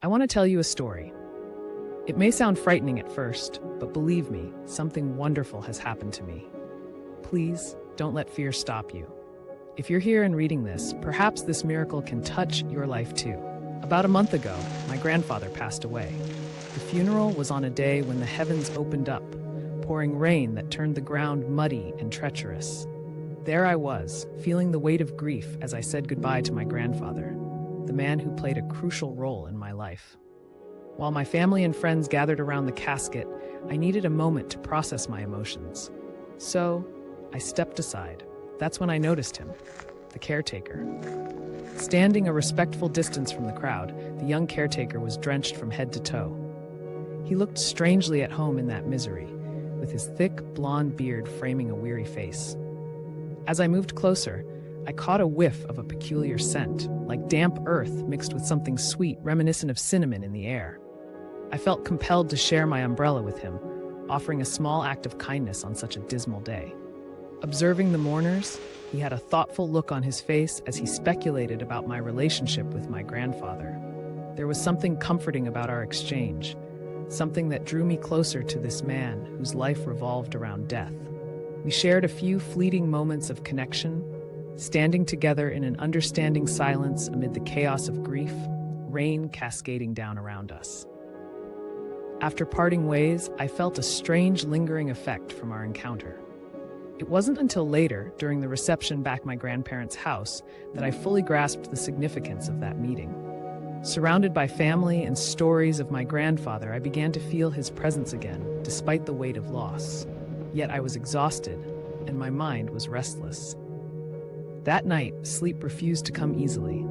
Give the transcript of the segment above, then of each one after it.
I want to tell you a story. It may sound frightening at first, but believe me, something wonderful has happened to me. Please, don't let fear stop you. If you're here and reading this, perhaps this miracle can touch your life too. About a month ago, my grandfather passed away. The funeral was on a day when the heavens opened up, pouring rain that turned the ground muddy and treacherous. There I was, feeling the weight of grief as I said goodbye to my grandfather, the man who played a crucial role in my life. While my family and friends gathered around the casket, I needed a moment to process my emotions. So, I stepped aside. That's when I noticed him, the caretaker. Standing a respectful distance from the crowd, the young caretaker was drenched from head to toe. He looked strangely at home in that misery, with his thick, blonde beard framing a weary face. As I moved closer, I caught a whiff of a peculiar scent, like damp earth mixed with something sweet reminiscent of cinnamon in the air. I felt compelled to share my umbrella with him, offering a small act of kindness on such a dismal day. Observing the mourners, he had a thoughtful look on his face as he speculated about my relationship with my grandfather. There was something comforting about our exchange, something that drew me closer to this man whose life revolved around death. We shared a few fleeting moments of connection, standing together in an understanding silence amid the chaos of grief, rain cascading down around us. After parting ways, I felt a strange lingering effect from our encounter. It wasn't until later, during the reception back at my grandparents' house, that I fully grasped the significance of that meeting. Surrounded by family and stories of my grandfather, I began to feel his presence again, despite the weight of loss. Yet I was exhausted, and my mind was restless. That night, sleep refused to come easily.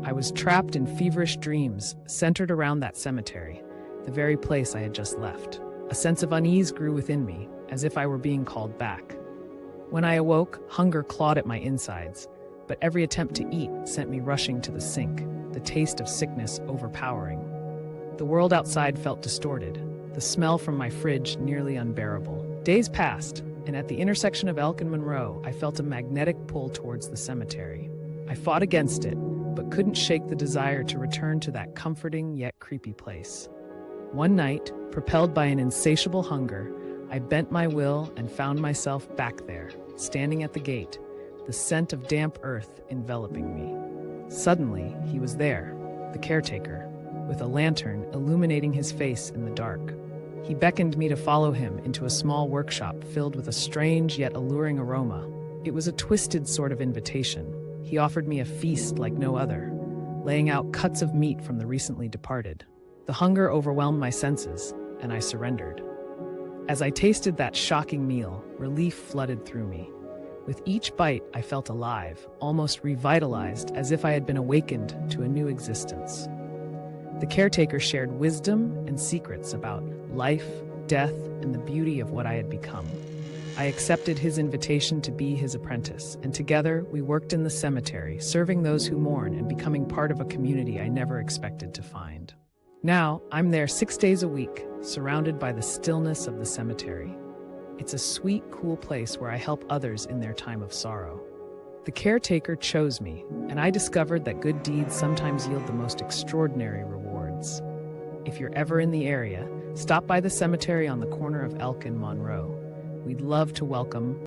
I was trapped in feverish dreams, centered around that cemetery, the very place I had just left. A sense of unease grew within me, as if I were being called back. When I awoke, hunger clawed at my insides, but every attempt to eat sent me rushing to the sink, the taste of sickness overpowering. The world outside felt distorted, the smell from my fridge nearly unbearable. Days passed, and at the intersection of Elk and Monroe, I felt a magnetic pull towards the cemetery. I fought against it, but couldn't shake the desire to return to that comforting yet creepy place. One night, propelled by an insatiable hunger, I bent my will and found myself back there, standing at the gate, the scent of damp earth enveloping me. Suddenly, he was there, the caretaker, with a lantern illuminating his face in the dark. He beckoned me to follow him into a small workshop filled with a strange yet alluring aroma. It was a twisted sort of invitation. He offered me a feast like no other, laying out cuts of meat from the recently departed. The hunger overwhelmed my senses, and I surrendered. As I tasted that shocking meal, relief flooded through me. With each bite, I felt alive, almost revitalized, as if I had been awakened to a new existence. The caretaker shared wisdom and secrets about life, death, and the beauty of what I had become. I accepted his invitation to be his apprentice, and together we worked in the cemetery, serving those who mourn and becoming part of a community I never expected to find. Now, I'm there 6 days a week, surrounded by the stillness of the cemetery. It's a sweet, cool place where I help others in their time of sorrow. The caretaker chose me, and I discovered that good deeds sometimes yield the most extraordinary rewards. If you're ever in the area, stop by the cemetery on the corner of Elk and Monroe. We'd love to welcome